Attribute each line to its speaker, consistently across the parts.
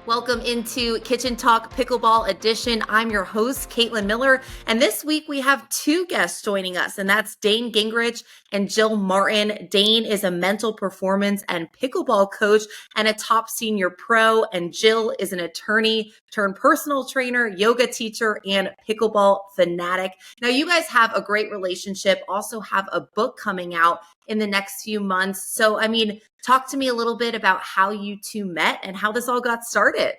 Speaker 1: Welcome into Kitchen Talk Pickleball Edition. I'm your host, Caitlin Miller, and this week we have two guests joining us, and that's Dayne Gingrich and Jill Martin. Dayne is a mental performance and pickleball coach and a top senior pro, and Jill is an attorney turned personal trainer, yoga teacher, and pickleball fanatic. Now, you guys have a great relationship, also have a book coming out in the next few months. So, talk to me a little bit about how you two met and how this all got started.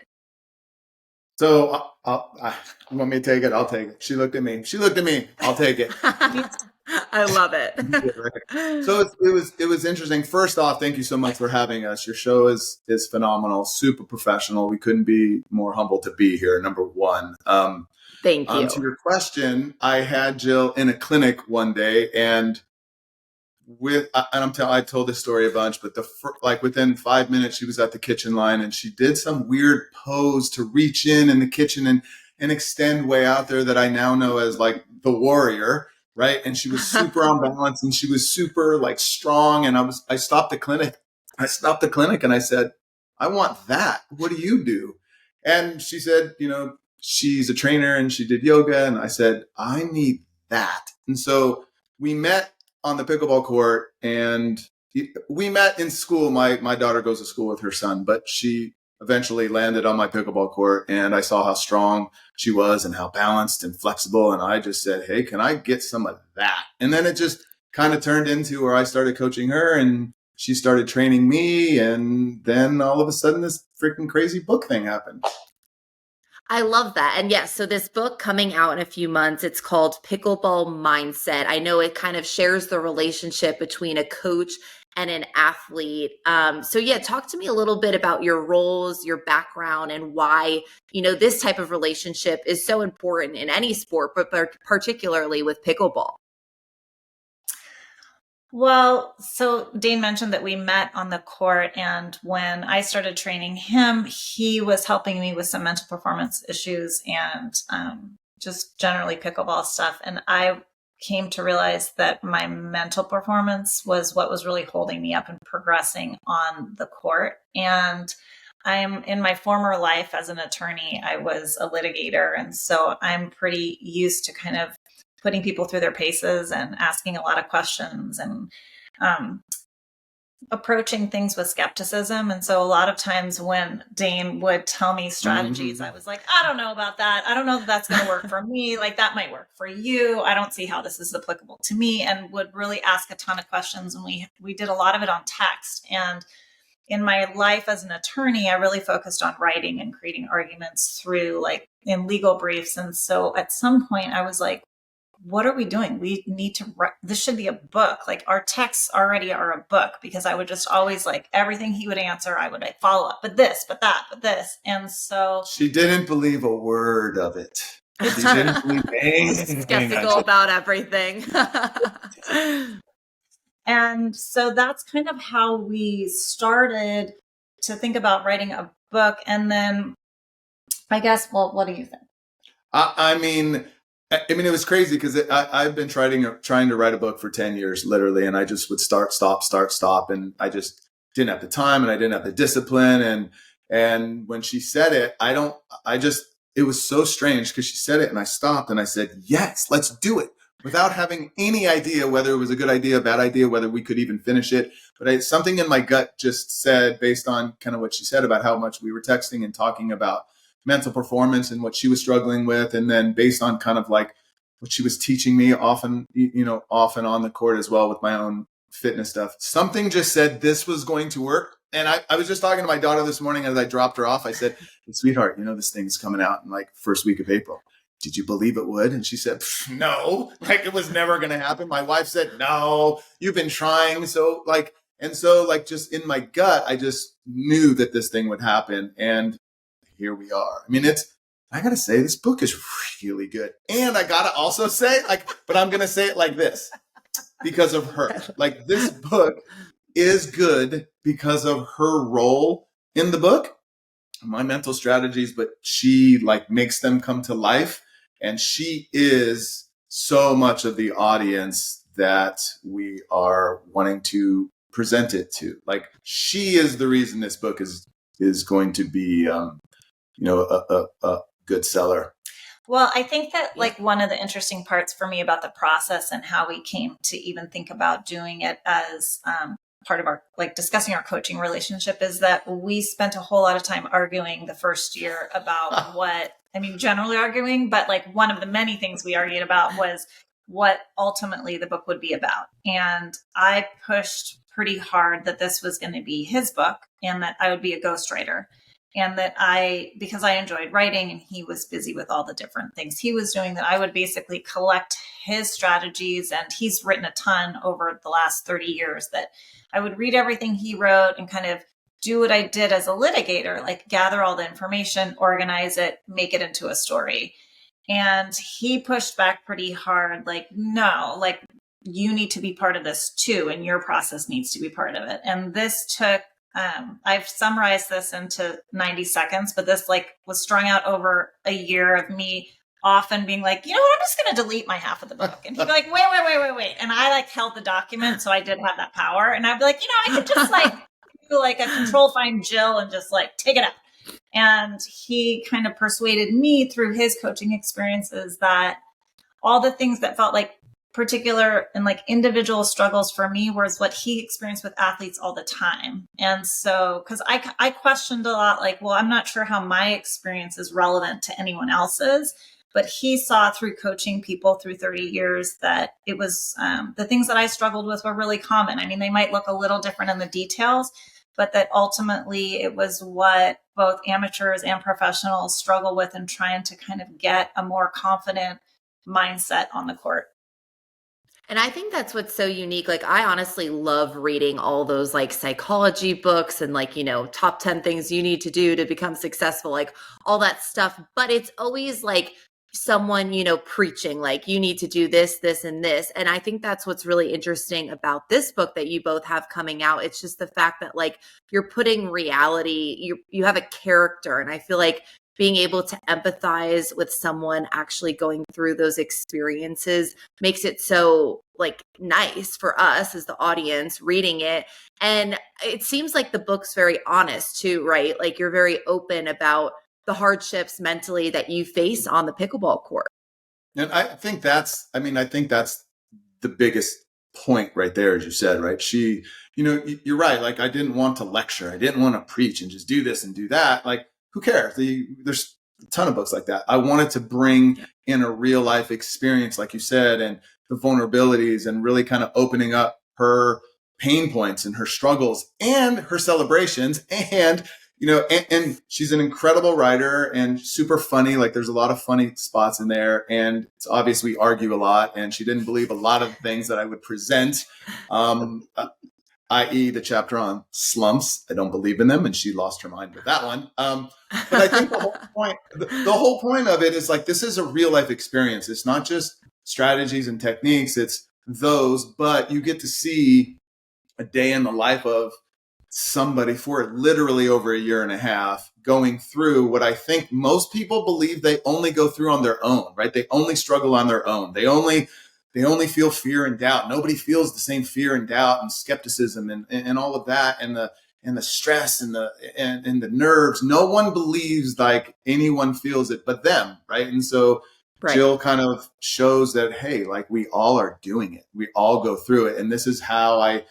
Speaker 2: So you want me to take it? I'll take it. She looked at me. I'll take it.
Speaker 1: I love it.
Speaker 2: So it was interesting. First off, thank you so much for having us. Your show is phenomenal, super professional. We couldn't be more humbled to be here. Number one.
Speaker 1: Thank you.
Speaker 2: To your question, I had Jill in a clinic one day, and I told this story a bunch, but within 5 minutes, she was at the kitchen line and she did some weird pose to reach in the kitchen and extend way out there that I now know as like the warrior, right? And she was super on balance and she was super like strong. And I stopped the clinic. And I said, I want that. What do you do? And she said, she's a trainer and she did yoga. And I said, I need that. And so we met on the pickleball court, and we met in school. My daughter goes to school with her son, but she eventually landed on my pickleball court, and I saw how strong she was and how balanced and flexible. And I just said, hey, can I get some of that? And then it just kind of turned into where I started coaching her and she started training me. And then all of a sudden this freaking crazy book thing happened.
Speaker 1: I love that. And yes, so this book coming out in a few months, it's called Pickleball Mindset. I know it kind of shares the relationship between a coach and an athlete. Talk to me a little bit about your roles, your background, and why, this type of relationship is so important in any sport, but particularly with pickleball.
Speaker 3: Well, so Dayne mentioned that we met on the court, and when I started training him, he was helping me with some mental performance issues and just generally pickleball stuff. And I came to realize that my mental performance was what was really holding me up and progressing on the court. And I'm in my former life as an attorney, I was a litigator. And so I'm pretty used to kind of putting people through their paces and asking a lot of questions and approaching things with skepticism. And so a lot of times when Dayne would tell me strategies, I was like, I don't know about that. I don't know if that's going to work for me. Like that might work for you. I don't see how this is applicable to me, and would really ask a ton of questions. And we did a lot of it on text. And in my life as an attorney, I really focused on writing and creating arguments through like in legal briefs. And so at some point I was like, what are we doing? We need to write. This should be a book. Like our texts already are a book, because I would just always like everything he would answer, I would like follow up, but this, but that, but this. And so
Speaker 2: she didn't believe a word of it. She didn't believe anything.
Speaker 1: Skeptical about everything.
Speaker 3: And so that's kind of how we started to think about writing a book. And then I guess, well, what do you think?
Speaker 2: It was crazy because I've been trying to write a book for 10 years, literally. And I just would start, stop. And I just didn't have the time and I didn't have the discipline. And when she said it, it was so strange because she said it and I stopped and I said, yes, let's do it, without having any idea whether it was a good idea, a bad idea, whether we could even finish it. But something in my gut just said, based on kind of what she said about how much we were texting and talking about mental performance and what she was struggling with. And then based on kind of like what she was teaching me often, off and on the court as well with my own fitness stuff, something just said this was going to work. And I was just talking to my daughter this morning as I dropped her off. I said, hey, sweetheart, this thing's coming out in like first week of April. Did you believe it would? And she said, no, like it was never going to happen. My wife said, no, you've been trying. So just in my gut, I just knew that this thing would happen. And here we are. I got to say, this book is really good. And I got to also say, but I'm going to say it like this, because of her. Like, this book is good because of her role in the book, my mental strategies, but she makes them come to life. And she is so much of the audience that we are wanting to present it to. Like, she is the reason this book is going to be a good seller.
Speaker 3: Well, I think that like one of the interesting parts for me about the process and how we came to even think about doing it as part of our like discussing our coaching relationship is that we spent a whole lot of time arguing the first year about generally arguing, but like one of the many things we argued about was what ultimately the book would be about. And I pushed pretty hard that this was going to be his book and that I would be a ghostwriter. And that because I enjoyed writing and he was busy with all the different things he was doing, that I would basically collect his strategies. And he's written a ton over the last 30 years, that I would read everything he wrote and kind of do what I did as a litigator, like gather all the information, organize it, make it into a story. And he pushed back pretty hard, like, no, like you need to be part of this too. And your process needs to be part of it. And this took, I've summarized this into 90 seconds, but this like was strung out over a year of me often being like, you know what, I'm just going to delete my half of the book. And he'd be like, wait. And I like held the document. So I did have that power. And I'd be like, I could just like do like a control find Jill and just like take it out. And he kind of persuaded me through his coaching experiences that all the things that felt like particular and like individual struggles for me was what he experienced with athletes all the time. And so, because I questioned a lot, like, well, I'm not sure how my experience is relevant to anyone else's, but he saw through coaching people through 30 years that it was the things that I struggled with were really common. I mean, they might look a little different in the details, but that ultimately it was what both amateurs and professionals struggle with in trying to kind of get a more confident mindset on the court.
Speaker 1: And I think that's what's so unique. Like, I honestly love reading all those like psychology books and like, top 10 things you need to do to become successful, like all that stuff. But it's always like someone, preaching like you need to do this, this, and this. And I think that's what's really interesting about this book that you both have coming out. It's just the fact that like you're putting reality, you have a character. And I feel like being able to empathize with someone actually going through those experiences makes it so like nice for us as the audience reading it. And it seems like the book's very honest too, right? Like you're very open about the hardships mentally that you face on the pickleball court.
Speaker 2: And I think that's the biggest point right there, as you said, right? You're right. Like I didn't want to lecture. I didn't want to preach and just do this and do that. Like, who cares? There's a ton of books like that. I wanted to bring in a real life experience, like you said, and the vulnerabilities and really kind of opening up her pain points and her struggles and her celebrations. And, and she's an incredible writer and super funny. Like there's a lot of funny spots in there. And it's obvious we argue a lot. And she didn't believe a lot of things that I would present. I.e. the chapter on slumps. I don't believe in them. And she lost her mind with that one. But I think the whole point of it is like, this is a real life experience. It's not just strategies and techniques. It's those, but you get to see a day in the life of somebody for literally over a year and a half going through what I think most people believe they only go through on their own, right? They only struggle on their own. They only feel fear and doubt. Nobody feels the same fear and doubt and skepticism and all of that and the stress and the nerves. No one believes like anyone feels it but them, right? And so right. Jill kind of shows that, hey, like we all are doing it. We all go through it. And this is how I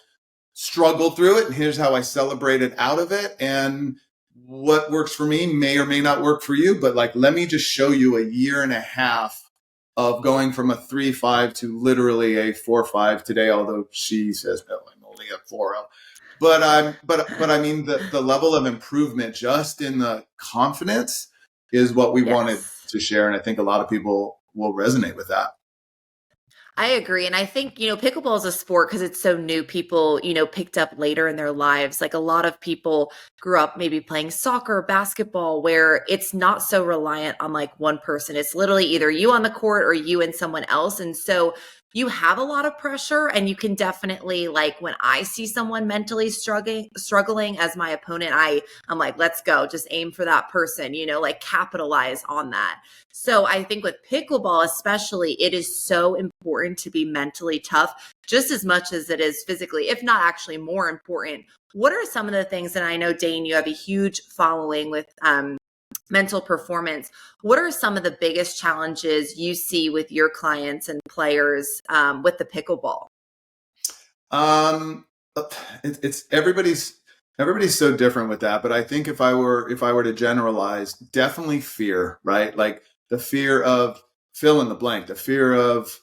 Speaker 2: struggled through it. And here's how I celebrated out of it. And what works for me may or may not work for you. But like, let me just show you a year and a half of going from a 3.5 to literally a 4.5 today, although she says, no, I'm only a 4.0. But I mean, the level of improvement just in the confidence is what we wanted to share. And I think a lot of people will resonate with that.
Speaker 1: I agree. And I think, pickleball is a sport because it's so new. People, picked up later in their lives. Like a lot of people grew up maybe playing soccer, basketball, where it's not so reliant on like one person. It's literally either you on the court or you and someone else. And so you have a lot of pressure, and you can definitely, like, when I see someone mentally struggling as my opponent, I'm like, let's go, just aim for that person, like capitalize on that. So I think with pickleball, especially, it is so important to be mentally tough just as much as it is physically, if not actually more important. What are some of the things, and I know, Dayne, you have a huge following with mental performance. What are some of the biggest challenges you see with your clients and players with the pickleball?
Speaker 2: Um, it's everybody's so different with that, but I think if I were to generalize, definitely fear, right? Like the fear of fill in the blank, the fear of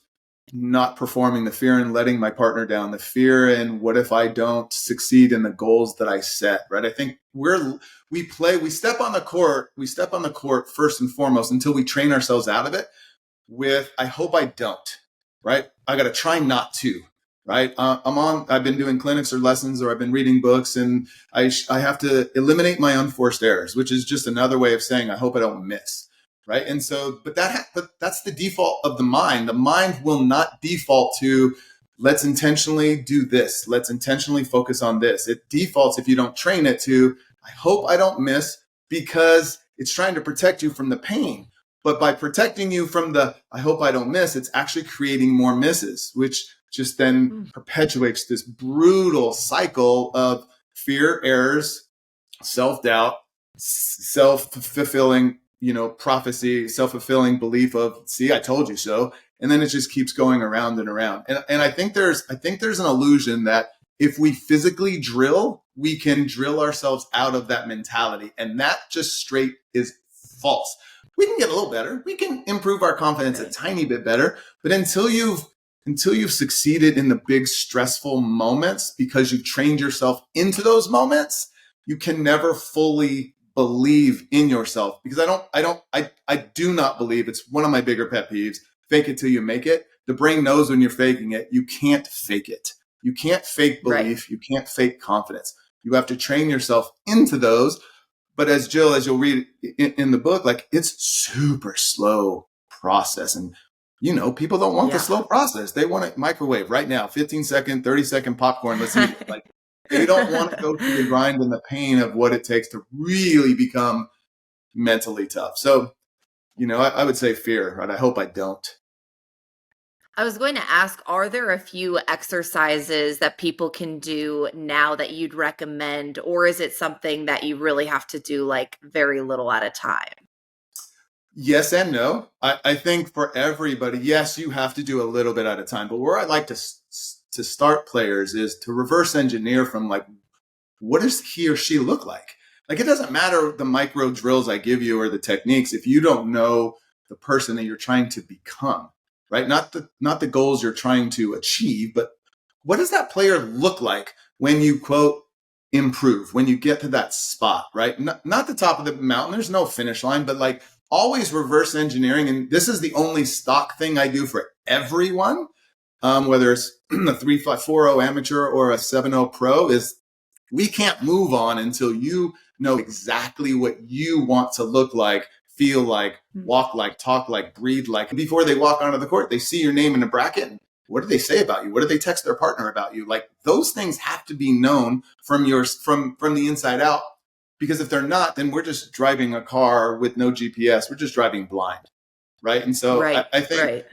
Speaker 2: not performing, the fear in letting my partner down, the fear in what if I don't succeed in the goals that I set, right? I think we step on the court first and foremost until we train ourselves out of it with, I hope I don't, right? I got to try not to, right? I've been doing clinics or lessons, or I've been reading books, and I have to eliminate my unforced errors, which is just another way of saying, I hope I don't miss. Right. And so, but that's the default of the mind. The mind will not default to, let's intentionally do this. Let's intentionally focus on this. It defaults, if you don't train it, to, I hope I don't miss, because it's trying to protect you from the pain. But by protecting you from the, I hope I don't miss, it's actually creating more misses, which just then perpetuates this brutal cycle of fear, errors, self-doubt, self-fulfilling prophecy, self-fulfilling belief of, see, I told you so. And then it just keeps going around and around. And I think there's an illusion that if we physically drill, we can drill ourselves out of that mentality. And that just straight is false. We can get a little better. We can improve our confidence a tiny bit better. But until you've succeeded in the big stressful moments, because you've trained yourself into those moments, you can never fully believe in yourself, because I do not believe, it's one of my bigger pet peeves, fake it till you make it. The brain knows when you're faking it. You can't fake it. You can't fake belief. Right. You can't fake confidence. You have to train yourself into those. But as you'll read in the book, like, it's super slow process. And, people don't want the slow process. They want a microwave right now, 15-second, 30-second popcorn. Let's eat it. Like, they don't want to go through the grind and the pain of what it takes to really become mentally tough. So, I would say fear, right? I hope I don't.
Speaker 1: I was going to ask, are there a few exercises that people can do now that you'd recommend, or is it something that you really have to do like very little at a time?
Speaker 2: Yes and no. I think for everybody, yes, you have to do a little bit at a time. But where I like to start players is to reverse engineer from, like, what does he or she look like? Like, it doesn't matter the micro drills I give you or the techniques if you don't know the person that you're trying to become, right? Not the goals you're trying to achieve, but what does that player look like when you, quote, improve, when you get to that spot, right? Not the top of the mountain. There's no finish line, but like, always reverse engineering. And this is the only stock thing I do for everyone, whether it's a 3-5-4-0 amateur or a 7-0 pro, is we can't move on until you know exactly what you want to look like, feel like, walk like, talk like, breathe like. Before they walk onto the court, they see your name in a bracket. What do they say about you? What do they text their partner about you? Like, those things have to be known from the inside out. Because if they're not, then we're just driving a car with no GPS. We're just driving blind, right? And so I think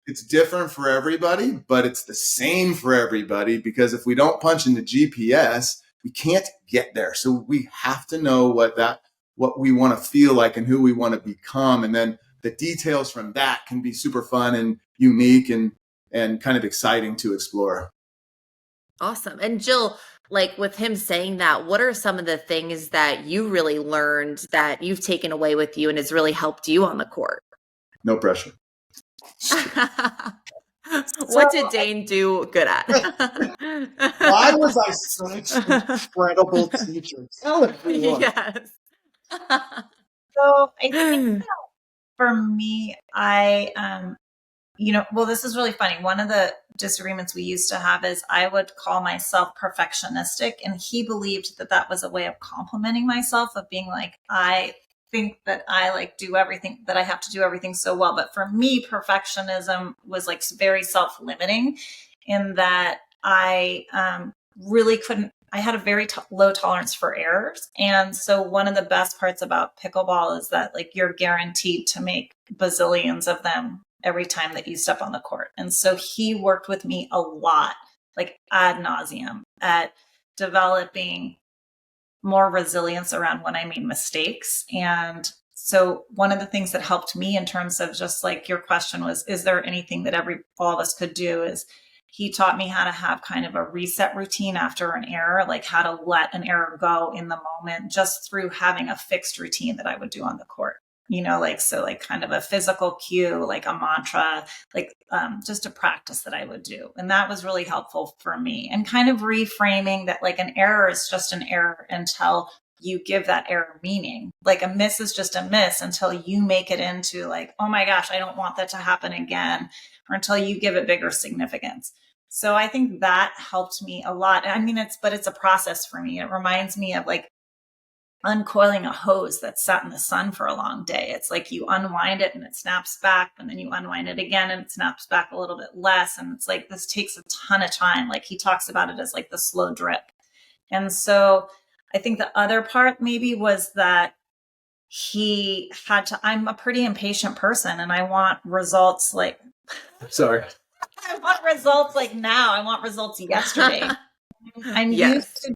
Speaker 2: it's different for everybody, but it's the same for everybody, because if we don't punch into GPS, we can't get there. So we have to know what we want to feel like and who we want to become. And then the details from that can be super fun and unique and kind of exciting to explore.
Speaker 1: Awesome. And Jill, like, with him saying that, what are some of the things that you really learned that you've taken away with you and has really helped you on the court?
Speaker 2: No pressure.
Speaker 1: What did Dayne do good at?
Speaker 2: Why was I such an incredible teacher? Tell everyone.
Speaker 1: Yes.
Speaker 3: So I think that for me, this is really funny. One of the disagreements we used to have is I would call myself perfectionistic, and he believed that that was a way of complimenting myself, of being like, I think that I do everything, that I have to do everything so well. But for me, perfectionism was like very self-limiting, in that I really couldn't, I had a very low tolerance for errors. And so one of the best parts about pickleball is that you're guaranteed to make bazillions of them every time that you step on the court. And so he worked with me a lot, ad nauseum, at developing more resilience around when I made mistakes. And So one of the things that helped me in terms of just like your question was, is there anything that all of us could do, is he taught me how to have kind of a reset routine after an error, like how to let an error go in the moment, just through having a fixed routine that I would do on the court. Like, so like kind of a physical cue, like a mantra, like just a practice that I would do. And that was really helpful for me, and kind of reframing that like an error is just an error until you give that error meaning. Like a miss is just a miss until you make it into like, oh my gosh, I don't want that to happen again, or until you give it bigger significance. So I think that helped me a lot. I mean, it's a process for me. It reminds me of like uncoiling a hose that's sat in the sun for a long day. It's like you unwind it and it snaps back, and then you unwind it again and it snaps back a little bit less. And it's like, this takes a ton of time. Like he talks about it as like the slow drip. And so I think the other part maybe was that I'm a pretty impatient person, and I want results like,
Speaker 2: Sorry.
Speaker 3: I want results like now. I want results yesterday. I'm
Speaker 1: Yes.
Speaker 3: used to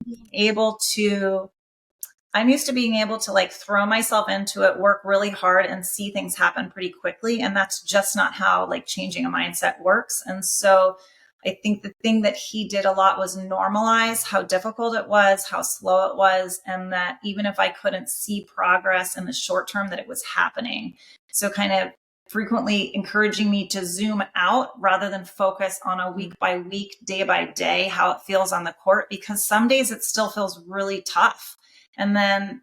Speaker 3: being able to like throw myself into it, work really hard, and see things happen pretty quickly. And that's just not how like changing a mindset works. And so I think the thing that he did a lot was normalize how difficult it was, how slow it was, and that even if I couldn't see progress in the short term, that it was happening. So kind of frequently encouraging me to zoom out rather than focus on a week by week, day by day, how it feels on the court, because some days it still feels really tough. And then,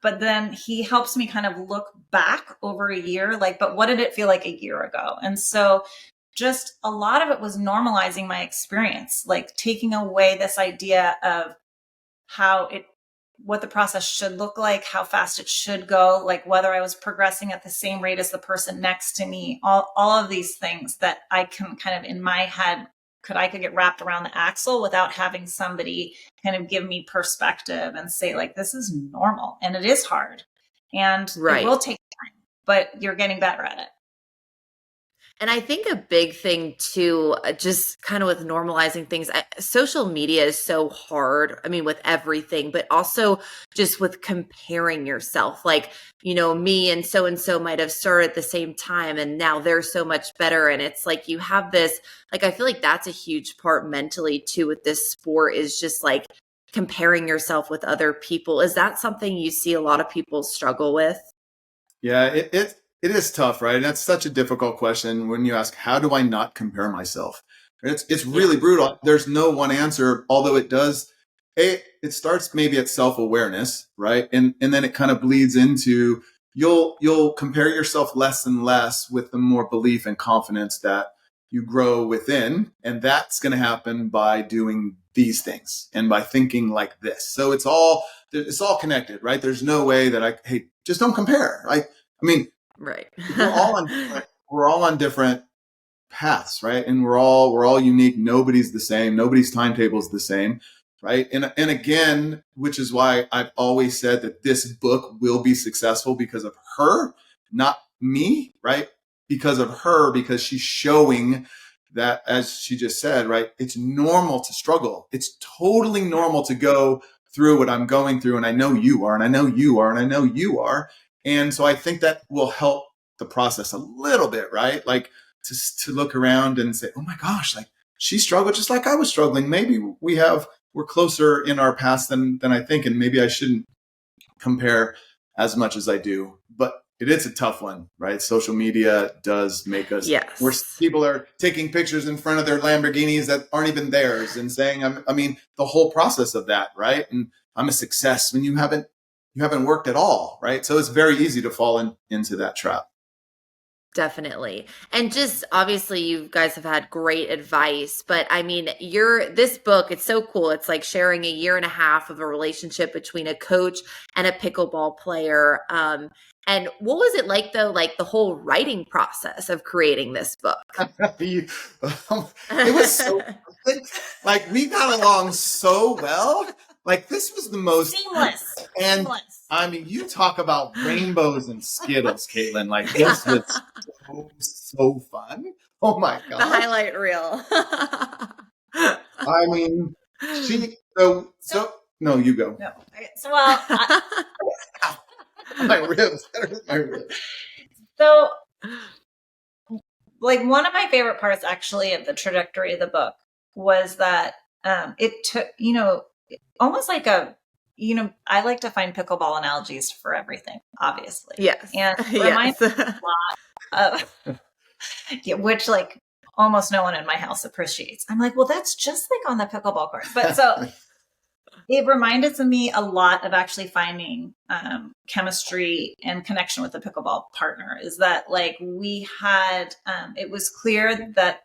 Speaker 3: but then he helps me kind of look back over a year, like, but what did it feel like a year ago? And so just a lot of it was normalizing my experience, like taking away this idea of what the process should look like, how fast it should go, like whether I was progressing at the same rate as the person next to me, all of these things that I can kind of in my head, I could get wrapped around the axle without having somebody kind of give me perspective and say like, this is normal and it is hard and it will take time, but you're getting better at it.
Speaker 1: And I think a big thing too, just kind of with normalizing things, social media is so hard. I mean, with everything, but also just with comparing yourself. Like, me and so might have started at the same time, and now they're so much better. And it's like you have this, like, I feel like that's a huge part mentally too with this sport, is just like comparing yourself with other people. Is that something you see a lot of people struggle with?
Speaker 2: Yeah, it is tough, right? And that's such a difficult question when you ask, how do I not compare myself? It's really brutal. There's no one answer, although it does. It starts maybe at self-awareness, right? And then it kind of bleeds into you'll compare yourself less and less with the more belief and confidence that you grow within. And that's going to happen by doing these things and by thinking like this. So it's all connected, right? There's no way that hey, just don't compare. Right? I mean,
Speaker 1: right.
Speaker 2: we're all on different paths, right? And we're all unique. Nobody's the same. Nobody's timetable is the same, right? And again, which is why I've always said that this book will be successful because of her, not me, right? Because of her, because she's showing that, as she just said, right? It's normal to struggle. It's totally normal to go through what I'm going through. And I know you are, and I know you are, and I know you are. And so I think that will help the process a little bit, right? Like to look around and say, oh my gosh, like she struggled just like I was struggling. Maybe we're closer in our past than I think. And maybe I shouldn't compare as much as I do, but it is a tough one, right? Social media does make us, where people are taking pictures in front of their Lamborghinis that aren't even theirs and saying, the whole process of that, right? And I'm a success when you haven't worked at all, right? So it's very easy to fall into that trap.
Speaker 1: Definitely. And just obviously you guys have had great advice, but I mean, this book, it's so cool. It's like sharing a year and a half of a relationship between a coach and a pickleball player. And what was it like though, like the whole writing process of creating this book?
Speaker 2: It was so like we got along so well. Like this was the most
Speaker 3: seamless.
Speaker 2: And I mean, you talk about rainbows and Skittles, Caitlin. Like this was so fun. Oh my god,
Speaker 1: the highlight reel.
Speaker 2: I mean, no, you go.
Speaker 3: No.
Speaker 2: My ribs. Better than my ribs.
Speaker 3: So, like, one of my favorite parts actually of the trajectory of the book was that it took, almost like I like to find pickleball analogies for everything, obviously.
Speaker 1: Yes.
Speaker 3: And it
Speaker 1: Yes.
Speaker 3: reminds me a lot of, which like almost no one in my house appreciates. I'm like, well, that's just like on the pickleball court. But so it reminded me a lot of actually finding chemistry and connection with a pickleball partner. Is that like we had, it was clear that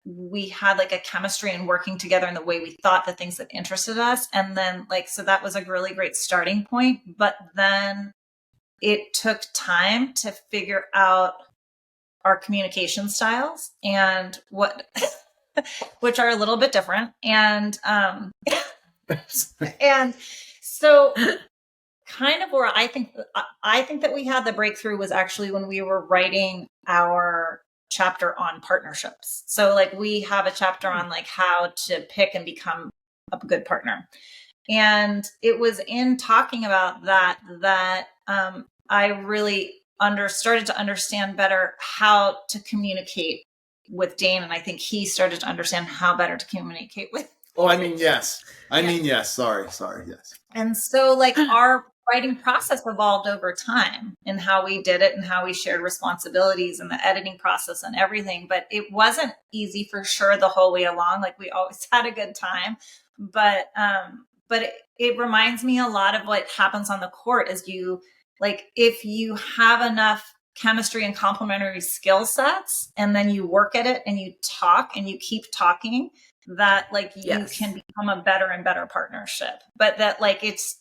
Speaker 3: we had like a chemistry and working together in the way we thought, the things that interested us. And then so that was a really great starting point. But then it took time to figure out our communication styles and which are a little bit different. And so kind of where I think that we had the breakthrough was actually when we were writing our chapter on partnerships. So like we have a chapter on like how to pick and become a good partner. And it was in talking about that I really started to understand better how to communicate with Dayne. And I think he started to understand how better to communicate with.
Speaker 2: Oh, I mean, yes. Yes. Sorry. Yes.
Speaker 3: And so like our writing process evolved over time in how we did it and how we shared responsibilities and the editing process and everything. But it wasn't easy for sure the whole way along. Like we always had a good time, but it reminds me a lot of what happens on the court is if you have enough chemistry and complementary skill sets and then you work at it and you talk and you keep talking, that like you can become a better and better partnership. But that like it's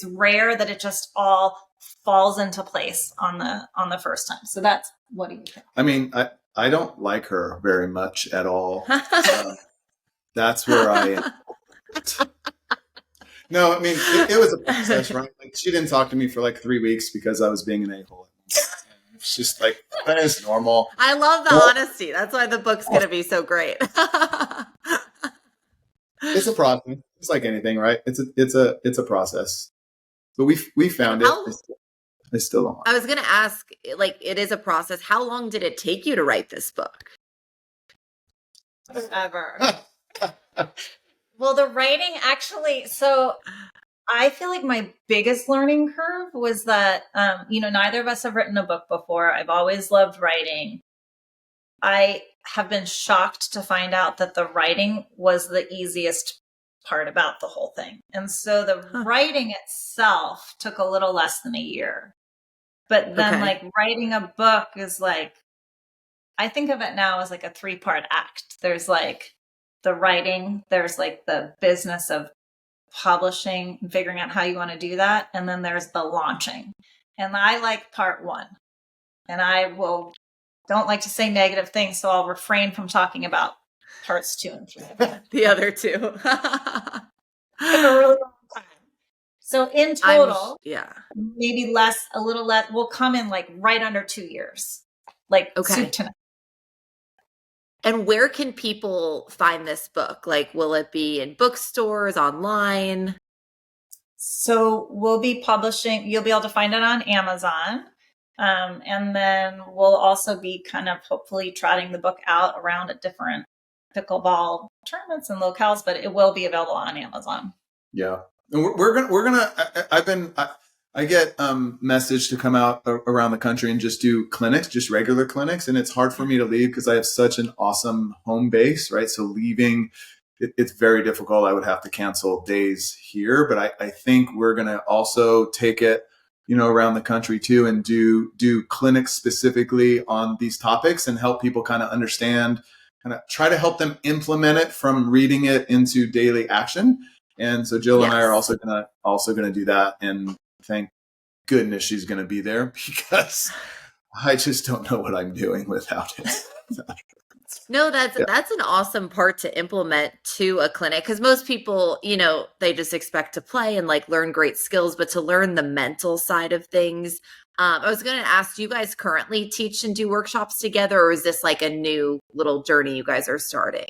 Speaker 3: rare that it just all falls into place on the first time. So that's what do you think?
Speaker 2: I mean, I don't like her very much at all. That's where I am. No, I mean, it was a process, right? Like she didn't talk to me for like 3 weeks because I was being an a-hole. It's just like, that is normal.
Speaker 1: I love the honesty. That's why the book's going to be so great.
Speaker 2: It's a process. It's like anything, right? It's a process. But we found it. I still don't.
Speaker 1: I was going to ask, like, it is a process. How long did it take you to write this book?
Speaker 3: Forever. Well, the writing actually, so I feel like my biggest learning curve was that, neither of us have written a book before. I've always loved writing. I have been shocked to find out that the writing was the easiest part about the whole thing. And so the writing itself took a little less than a year. But then like writing a book is like, I think of it now as like a 3-part act. There's like the writing, there's like the business of publishing and figuring out how you want to do that. And then there's the launching. And I like part 1. And I don't like to say negative things, so I'll refrain from talking about parts 2 and 3.
Speaker 1: The other 2.
Speaker 3: Took a really long time. So in total, maybe a little less, will come in like right under 2 years. Like soup to nuts.
Speaker 1: And where can people find this book? Like, will it be in bookstores, online?
Speaker 3: So we'll be publishing, you'll be able to find it on Amazon. And then we'll also be kind of hopefully trotting the book out around at different pickleball tournaments and locales, but it will be available on Amazon.
Speaker 2: Yeah. And we're gonna, I get message to come out around the country and just do clinics, just regular clinics. And it's hard for me to leave because I have such an awesome home base, right? So leaving, it's very difficult. I would have to cancel days here, but I think we're going to also take it, around the country too, and do clinics specifically on these topics and help people kind of understand, kind of try to help them implement it from reading it into daily action. And so Jill and I are also going to do that. And thank goodness she's going to be there because I just don't know what I'm doing without it.
Speaker 1: No, that's an awesome part to implement to a clinic because most people, they just expect to play and like learn great skills, but to learn the mental side of things. I was going to ask, do you guys currently teach and do workshops together, or is this like a new little journey you guys are starting?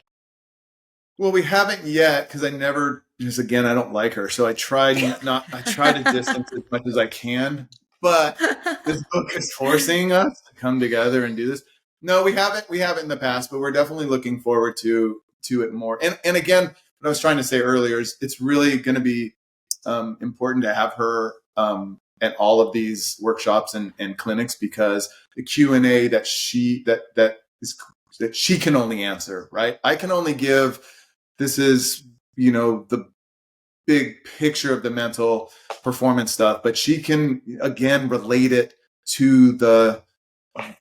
Speaker 2: Well, we haven't yet because I don't like her. So I try to distance as much as I can. but this book is forcing us to come together and do this. No, we haven't in the past, but we're definitely looking forward to it more. And again, what I was trying to say earlier is it's really going to be important to have her at all of these workshops and clinics, because the Q&A that she can only answer, right? I can only give, this is, the big picture of the mental performance stuff, but she can again relate it to the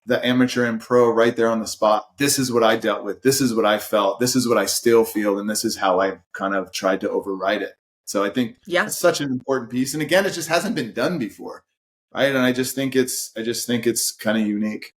Speaker 2: amateur and pro right there on the spot. This is what I dealt with. This is what I felt. This is what I still feel. And this is how I kind of tried to override it. So I think it's such an important piece. And again, it just hasn't been done before. Right. And I just think it's kind of unique.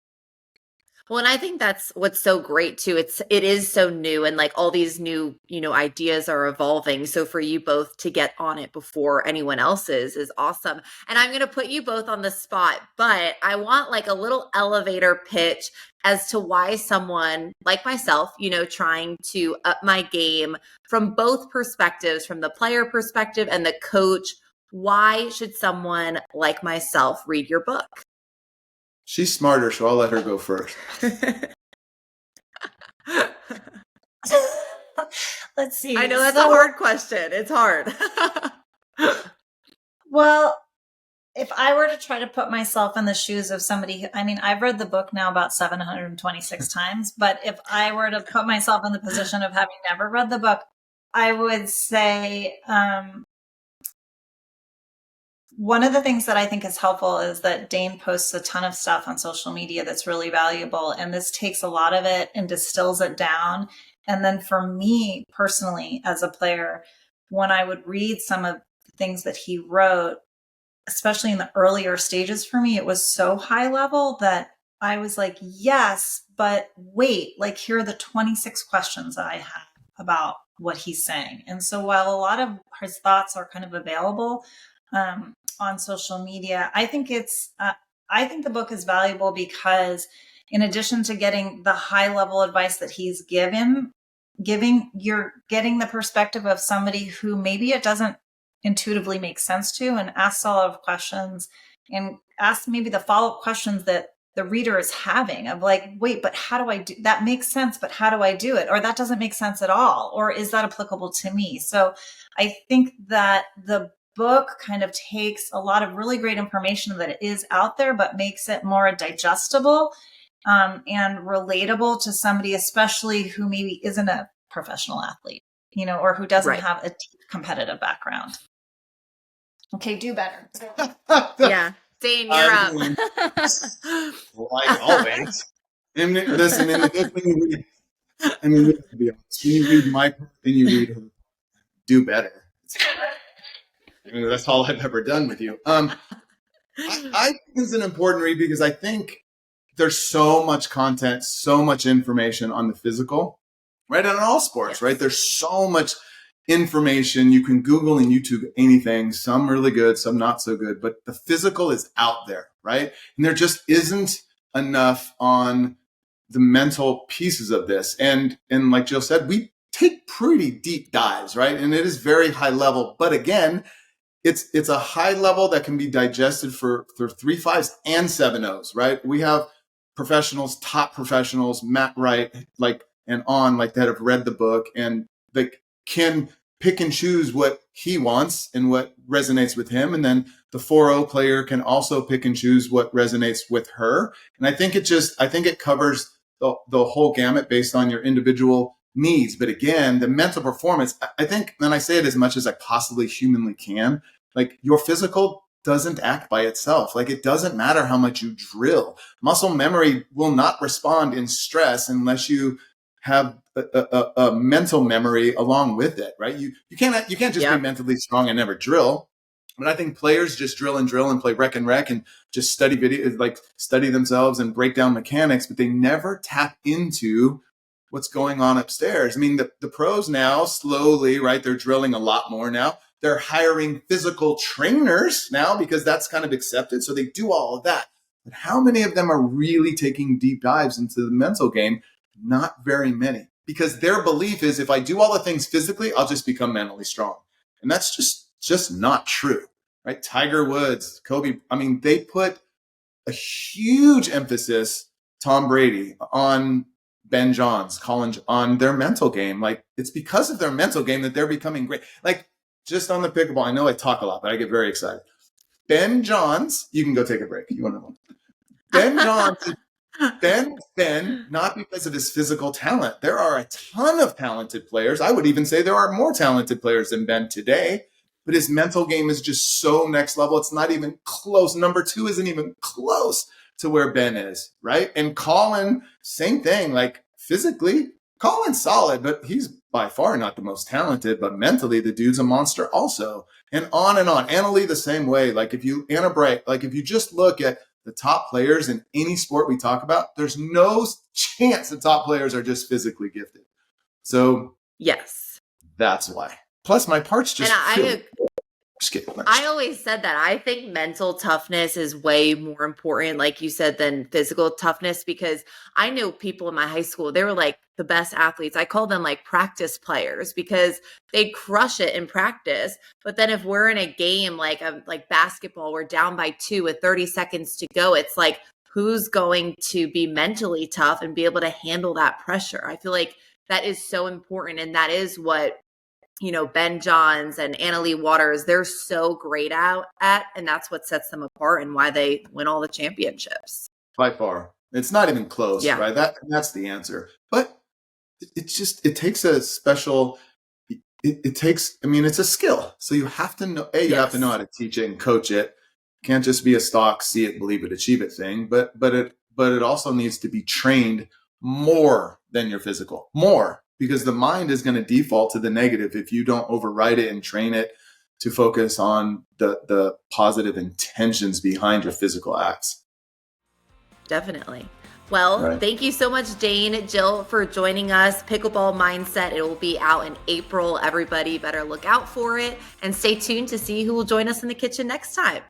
Speaker 1: Well, and I think that's what's so great too. It is so new, and like all these new, ideas are evolving. So for you both to get on it before anyone else is awesome. And I'm going to put you both on the spot, but I want like a little elevator pitch as to why someone like myself, trying to up my game from both perspectives, from the player perspective and the coach, why should someone like myself read your book?
Speaker 2: She's smarter, so I'll let her go first.
Speaker 3: Let's see.
Speaker 1: I know that's a hard question. It's hard.
Speaker 3: Well, if I were to try to put myself in the shoes of somebody, I've read the book now about 726 times, but if I were to put myself in the position of having never read the book, I would say, one of the things that I think is helpful is that Dayne posts a ton of stuff on social media that's really valuable. And this takes a lot of it and distills it down. And then for me personally, as a player, when I would read some of the things that he wrote, especially in the earlier stages for me, it was so high level that I was like, yes, but wait, like here are the 26 questions that I have about what he's saying. And so while a lot of his thoughts are kind of available, on social media, I think the book is valuable because in addition to getting the high level advice that he's giving, you're getting the perspective of somebody who maybe it doesn't intuitively make sense to, and asks a lot of questions and asks maybe the follow-up questions that the reader is having of like, wait, but how do I do that? Makes sense, but how do I do it? Or that doesn't make sense at all. Or is that applicable to me? So I think that the book kind of takes a lot of really great information that is out there, but makes it more digestible and relatable to somebody, especially who maybe isn't a professional athlete, or who doesn't have a deep competitive background. Okay, do better.
Speaker 1: Yeah. Dayne, you're up.
Speaker 2: Like always. And listen, when you read, to be honest, when you read my book and you read her, do better. That's all I've ever done with you. I think it's an important read because I think there's so much content, so much information on the physical, right? And on all sports, right? There's so much information. You can Google and YouTube anything, some really good, some not so good, but the physical is out there, right? And there just isn't enough on the mental pieces of this. And like Jill said, we take pretty deep dives, right? And it is very high level, but again, it's a high level that can be digested for 3 5s and 7 0s, right? We have professionals, top professionals, Matt Wright, that have read the book and they can pick and choose what he wants and what resonates with him. And then the 4-0 player can also pick and choose what resonates with her. And I think it covers the whole gamut based on your individual needs. But again, the mental performance, I think, and I say it as much as I possibly humanly can, like your physical doesn't act by itself. Like it doesn't matter how much you drill. Muscle memory will not respond in stress unless you have a mental memory along with it, right? You can't just be mentally strong and never drill. But I think players just drill and play rec and just study video, like study themselves and break down mechanics, but they never tap into what's going on upstairs. I mean, the pros now slowly, right? They're drilling a lot more now. They're hiring physical trainers now because that's kind of accepted. So they do all of that. But how many of them are really taking deep dives into the mental game? Not very many, because their belief is if I do all the things physically, I'll just become mentally strong. And that's just not true. right? Tiger Woods, Kobe. I mean, they put a huge emphasis, Tom Brady, on Ben Johns, on their mental game. Like, it's because of their mental game that they're becoming great. Like, just on the pickleball, I know I talk a lot, but I get very excited. Ben Johns, you can go take a break. You want to know? Ben Johns, Ben, not because of his physical talent. There are a ton of talented players. I would even say there are more talented players than Ben today, but his mental game is just so next level. It's not even close. Number 2 isn't even close to where Ben is, right? And Colin, same thing. Like, physically, Colin's solid, but he's by far not the most talented, but mentally the dude's a monster also. And on and on. Annalie the same way. Like, if you just look at the top players in any sport we talk about, there's no chance the top players are just physically gifted. So
Speaker 1: yes,
Speaker 2: that's why. Plus, my parts just
Speaker 1: I always said that I think mental toughness is way more important, like you said, than physical toughness, because I know people in my high school, they were like the best athletes. I call them like practice players because they crush it in practice. But then if we're in a game like basketball, we're down by 2 with 30 seconds to go. It's like, who's going to be mentally tough and be able to handle that pressure? I feel like that is so important. And that is what, Ben Johns and Annalie Waters, they're so great at, and that's what sets them apart and why they win all the championships.
Speaker 2: By far. It's not even close,
Speaker 1: yeah.
Speaker 2: Right? That's the answer. But it takes a special, it's a skill. So you have to know, you have to know how to teach it and coach it. It can't just be a stock, see it, believe it, achieve it thing, but it also needs to be trained more than your physical, more. Because the mind is going to default to the negative if you don't override it and train it to focus on the positive intentions behind your physical acts.
Speaker 1: Definitely. Well, Thank you so much, Dayne, Jill, for joining us. Pickleball Mindset, it will be out in April. Everybody better look out for it and stay tuned to see who will join us in the kitchen next time.